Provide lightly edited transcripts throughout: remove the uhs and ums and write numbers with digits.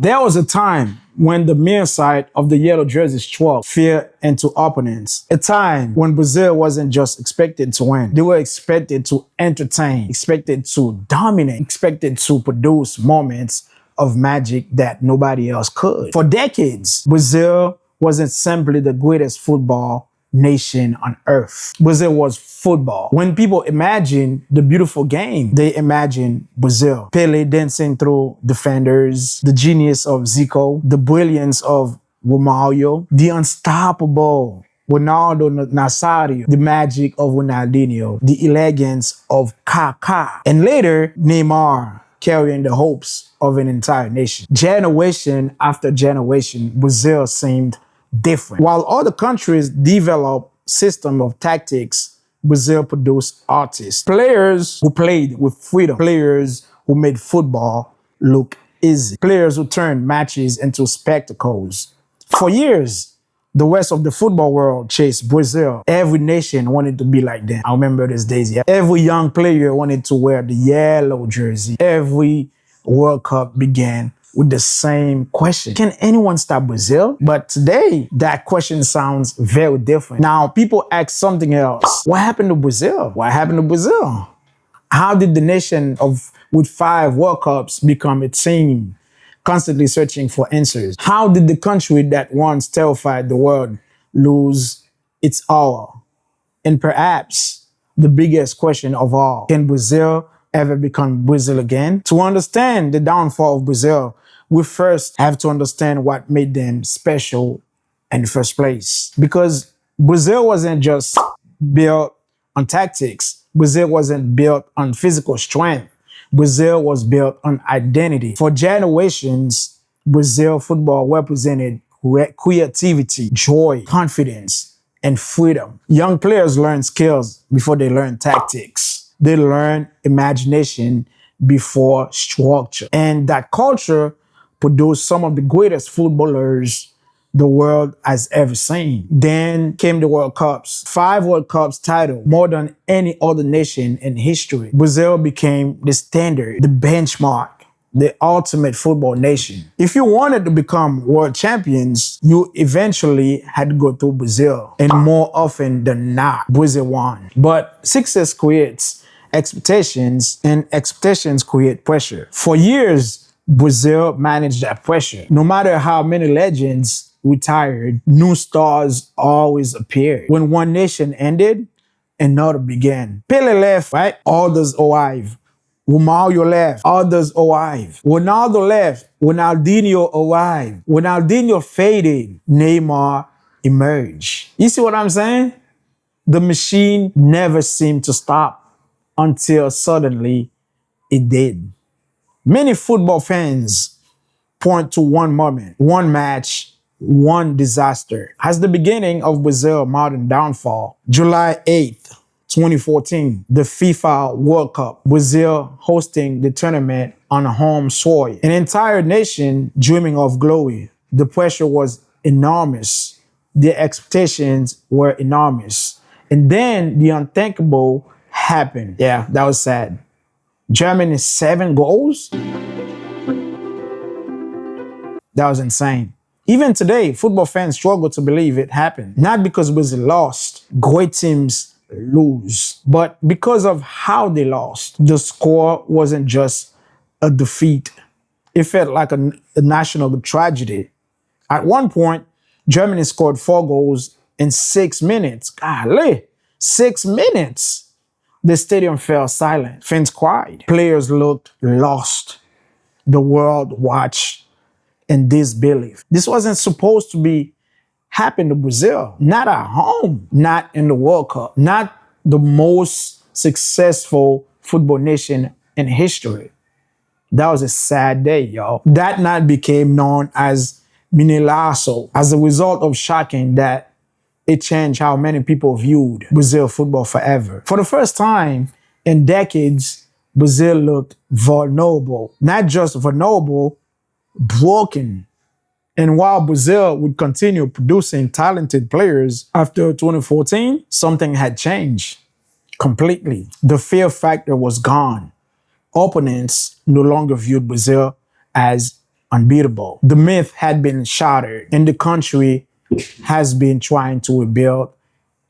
There was a time when the mere sight of the yellow jersey struck fear into opponents. A time when Brazil wasn't just expected to win. They were expected to entertain, expected to dominate, expected to produce moments of magic that nobody else could. For decades, Brazil wasn't simply the greatest football nation on earth. Brazil was football. When people imagine the beautiful game, they imagine Brazil. Pelé dancing through defenders, the genius of Zico, the brilliance of Ronaldo, the unstoppable Ronaldo Nazario, the magic of Ronaldinho, the elegance of Kaká, and later Neymar, carrying the hopes of an entire nation. Generation after generation, Brazil seemed different. While other countries developed system of tactics, Brazil produced artists. Players who played with freedom. Players who made football look easy. Players who turned matches into spectacles. For years, the rest of the football world chased Brazil. Every nation wanted to be like them. I remember these days, yeah. Every young player wanted to wear the yellow jersey. Every World Cup began with the same question. Can anyone stop Brazil? But today, that question sounds very different. Now, people ask something else. What happened to Brazil? What happened to Brazil? How did the nation with 5 World Cups become a team constantly searching for answers? How did the country that once terrified the world lose its awe? And perhaps the biggest question of all, can Brazil ever become Brazil again? To understand the downfall of Brazil, we first have to understand what made them special in the first place. Because Brazil wasn't just built on tactics. Brazil wasn't built on physical strength. Brazil was built on identity. For generations, Brazil football represented creativity, joy, confidence, and freedom. Young players learn skills before they learn tactics. They learn imagination before structure. And that culture produced some of the greatest footballers the world has ever seen. Then came the World Cups. 5 World Cups title, more than any other nation in history. Brazil became the standard, the benchmark, the ultimate football nation. If you wanted to become world champions, you eventually had to go through Brazil. And more often than not, Brazil won. But success creates expectations, and expectations create pressure. For years, Brazil managed that pressure. No matter how many legends retired, new stars always appeared. When one nation ended, another began. Pelé left, right? Others arrived. Ronaldo left. Others arrived. Ronaldo left. Ronaldinho arrived. Ronaldinho faded. Neymar emerged. You see what I'm saying? The machine never seemed to stop until suddenly it did. Many football fans point to one moment, one match, one disaster as the beginning of Brazil's modern downfall. July 8th, 2014, the FIFA World Cup, Brazil hosting the tournament on home soil. An entire nation dreaming of glory. The pressure was enormous. The expectations were enormous. And then the unthinkable happened. Yeah, that was sad. Germany 7 goals? That was insane. Even today, football fans struggle to believe it happened. Not because Brazil lost. Great teams lose. But because of how they lost. The score wasn't just a defeat. It felt like a national tragedy. At one point, Germany scored 4 goals in 6 minutes. Golly, 6 minutes. The stadium fell silent. Fans cried. Players looked lost. The world watched in disbelief. This wasn't supposed to be happening to Brazil. Not at home. Not in the World Cup. Not the most successful football nation in history. That was a sad day, y'all. That night became known as Mineiraço as a result of shocking that it changed how many people viewed Brazil football forever. For the first time in decades, Brazil looked vulnerable. Not just vulnerable, broken. And while Brazil would continue producing talented players after 2014, something had changed completely. The fear factor was gone. Opponents no longer viewed Brazil as unbeatable. The myth had been shattered, and the country has been trying to rebuild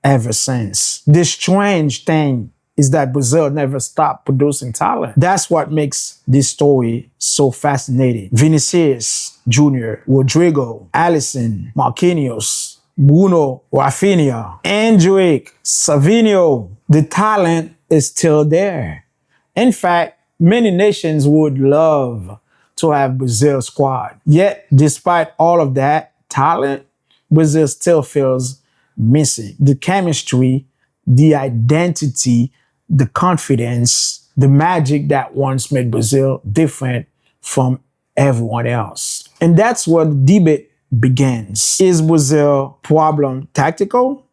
ever since. The strange thing is that Brazil never stopped producing talent. That's what makes this story so fascinating. Vinícius Jr, Rodrygo, Alisson, Marquinhos, Bruno, Rafinha, Endrick, Savinho. The talent is still there. In fact, many nations would love to have Brazil's squad. Yet, despite all of that talent, Brazil still feels missing. The chemistry, the identity, the confidence, the magic that once made Brazil different from everyone else. And that's where the debate begins. Is Brazil problem tactical?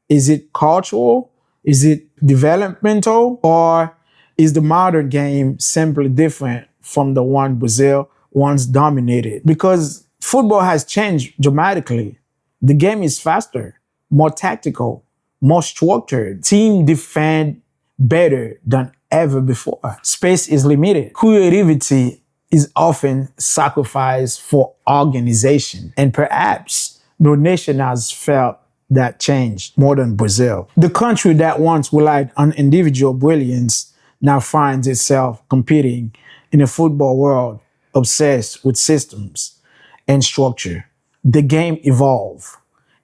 Is it cultural? Is it developmental? Or is the modern game simply different from the one Brazil once dominated? Because football has changed dramatically. The game is faster, more tactical, more structured. Teams defend better than ever before. Space is limited. Creativity is often sacrificed for organization. And perhaps no nation has felt that change more than Brazil. The country that once relied on individual brilliance now finds itself competing in a football world obsessed with systems and structure. The game evolved,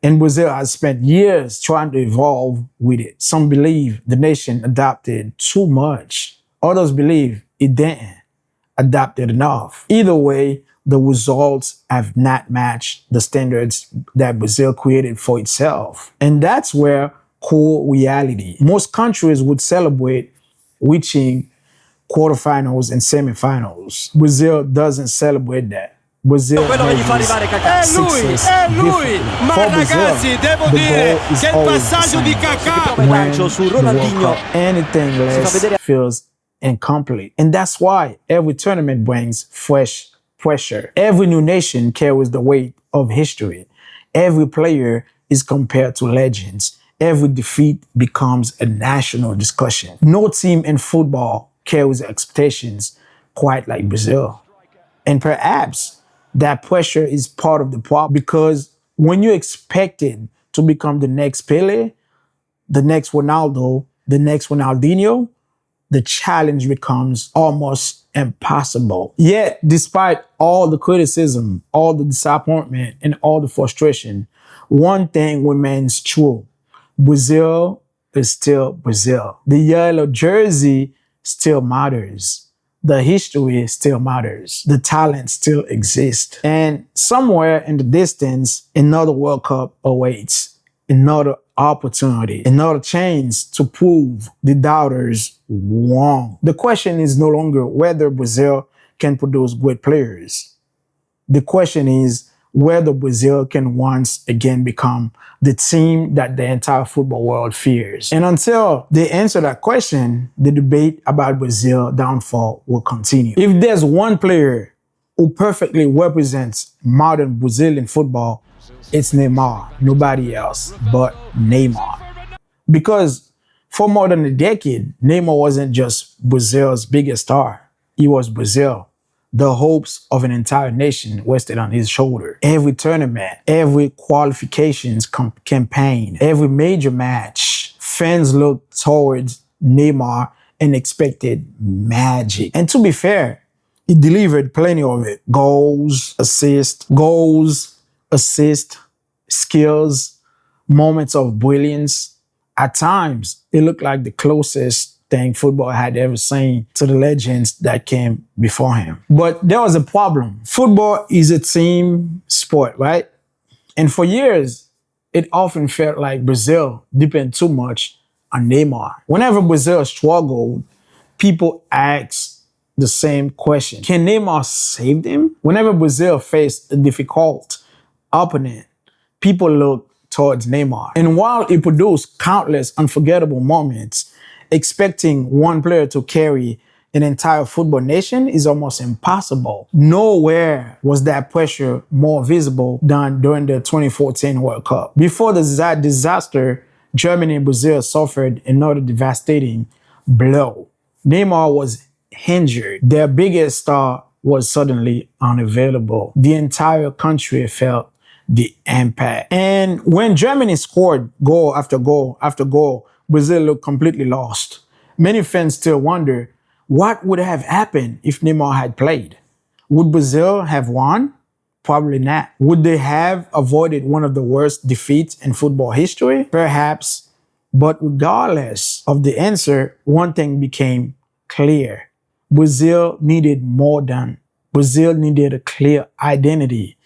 and Brazil has spent years trying to evolve with it. Some believe the nation adapted too much. Others believe it didn't adapt enough. Either way, the results have not matched the standards that Brazil created for itself. And that's where core reality. Most countries would celebrate reaching quarterfinals and semifinals. Brazil doesn't celebrate that. Brazil success differently. For Brazil, the goal is always the same. When the World Cup, anything less feels incomplete. And that's why every tournament brings fresh pressure. Every new nation carries the weight of history. Every player is compared to legends. Every defeat becomes a national discussion. No team in football carries expectations quite like Brazil. And perhaps that pressure is part of the problem, because when you're expected to become the next Pelé, the next Ronaldo, the next Ronaldinho, the challenge becomes almost impossible. Yet, despite all the criticism, all the disappointment, and all the frustration, one thing remains true. Brazil is still Brazil. The yellow jersey still matters. The history still matters. The talent still exists. And somewhere in the distance, another World Cup awaits. Another opportunity, another chance to prove the doubters wrong. The question is no longer whether Brazil can produce great players. The question is whether Brazil can once again become the team that the entire football world fears. And until they answer that question, the debate about Brazil's downfall will continue. If there's one player who perfectly represents modern Brazilian football, it's Neymar, nobody else but Neymar. Because for more than a decade, Neymar wasn't just Brazil's biggest star. He was Brazil. The hopes of an entire nation rested on his shoulder. Every tournament, every qualifications campaign, every major match, fans looked towards Neymar and expected magic. And to be fair, he delivered plenty of it. Goals, assists, skills, moments of brilliance. At times, it looked like the closest thing football had ever seen to the legends that came before him. But there was a problem. Football is a team sport, right? And for years, it often felt like Brazil depended too much on Neymar. Whenever Brazil struggled, people asked the same question. Can Neymar save them? Whenever Brazil faced a difficult opponent, people looked towards Neymar. And while he produced countless unforgettable moments, expecting one player to carry an entire football nation is almost impossible. Nowhere was that pressure more visible than during the 2014 World Cup. Before the disaster, Germany and Brazil suffered another devastating blow. Neymar was injured. Their biggest star was suddenly unavailable. The entire country felt the impact. And when Germany scored goal after goal after goal, Brazil looked completely lost. Many fans still wonder what would have happened if Neymar had played. Would Brazil have won? Probably not. Would they have avoided one of the worst defeats in football history? Perhaps. But regardless of the answer, one thing became clear. Brazil needed more than. Brazil needed a clear identity.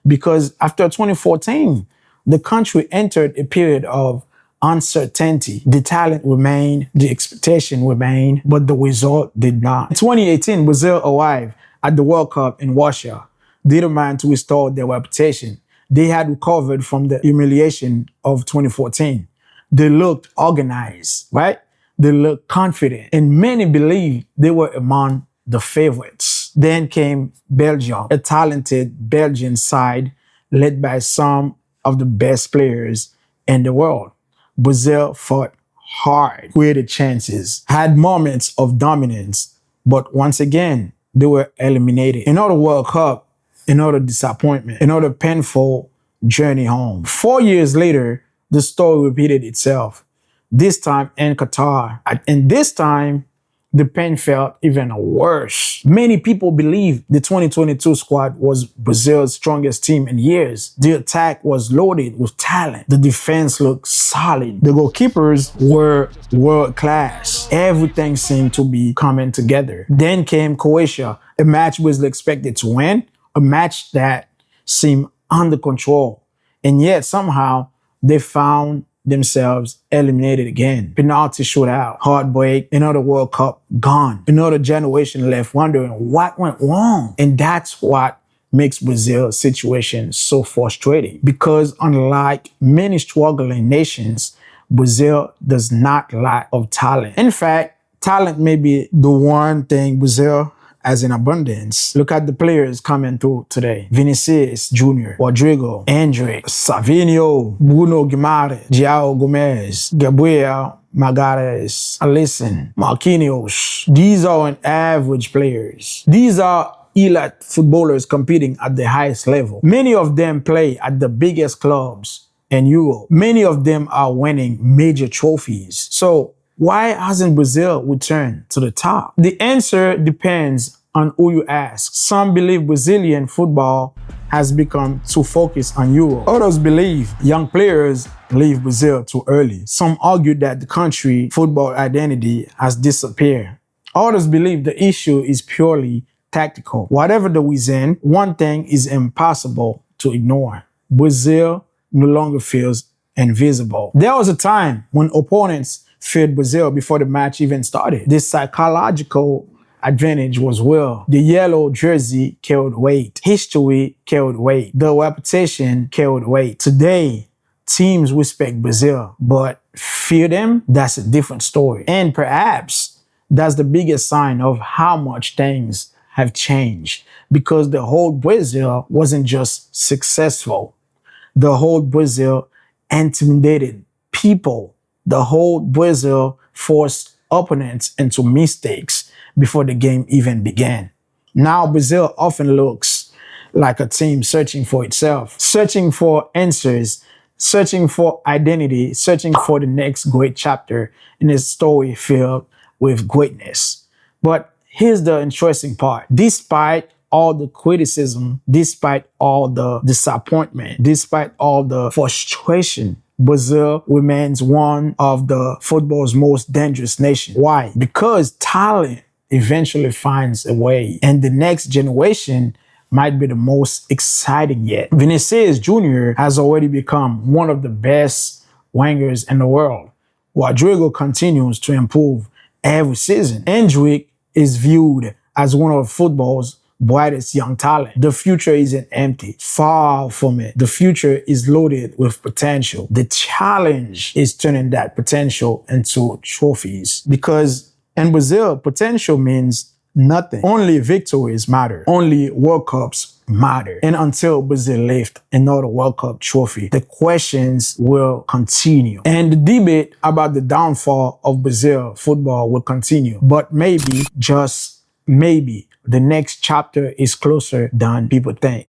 Because after 2014, the country entered a period of uncertainty. The talent remained, the expectation remained, but the result did not. In 2018, Brazil arrived at the World Cup in Russia, determined to restore their reputation. They had recovered from the humiliation of 2014. They looked organized, right? They looked confident, and many believed they were among the favorites. Then came Belgium, a talented Belgian side led by some of the best players in the world. Brazil fought hard, created chances, had moments of dominance, but once again, they were eliminated. Another World Cup, another disappointment, another painful journey home. 4 years later, the story repeated itself, this time in Qatar. And this time, the pain felt even worse. Many people believe the 2022 squad was Brazil's strongest team in years. The attack was loaded with talent. The defense looked solid. The goalkeepers were world class. Everything seemed to be coming together. Then came Croatia, a match was expected to win, a match that seemed under control. And yet somehow they found themselves eliminated again. Penalty shootout, heartbreak, another World Cup gone. Another generation left wondering what went wrong. And that's what makes Brazil's situation so frustrating. Because unlike many struggling nations, Brazil does not lack of talent. In fact, talent may be the one thing Brazil has in abundance. Look at the players coming through today. Vinícius Jr, Rodrygo, Endrick, Savinho, Bruno Guimaraes, João Gomes, Gabriel Magalhães, Alisson, Marquinhos. These aren't average players. These are elite footballers competing at the highest level. Many of them play at the biggest clubs in Europe. Many of them are winning major trophies. So why hasn't Brazil returned to the top? The answer depends on who you ask. Some believe Brazilian football has become too focused on Europe. Others believe young players leave Brazil too early. Some argue that the country football identity has disappeared. Others believe the issue is purely tactical. Whatever the reason, one thing is impossible to ignore. Brazil no longer feels invisible. There was a time when opponents feared Brazil before the match even started. This psychological advantage was real. The yellow jersey carried weight. History carried weight. The reputation carried weight. Today, teams respect Brazil, but fear them? That's a different story. And perhaps that's the biggest sign of how much things have changed, because the whole Brazil wasn't just successful. The whole Brazil intimidated people. The whole Brazil forced opponents into mistakes before the game even began. Now Brazil often looks like a team searching for itself, searching for answers, searching for identity, searching for the next great chapter in a story filled with greatness. But here's the interesting part. Despite all the criticism, despite all the disappointment, despite all the frustration, Brazil remains one of the football's most dangerous nations. Why? Because talent eventually finds a way, and the next generation might be the most exciting yet. Vinícius Jr has already become one of the best wingers in the world. Rodrygo continues to improve every season. Endrick is viewed as one of football's brightest young talent. The future isn't empty. Far from it. The future is loaded with potential. The challenge is turning that potential into trophies. Because in Brazil, potential means nothing. Only victories matter. Only World Cups matter. And until Brazil lifts another World Cup trophy, the questions will continue. And the debate about the downfall of Brazil football will continue. But maybe, just maybe, the next chapter is closer than people think.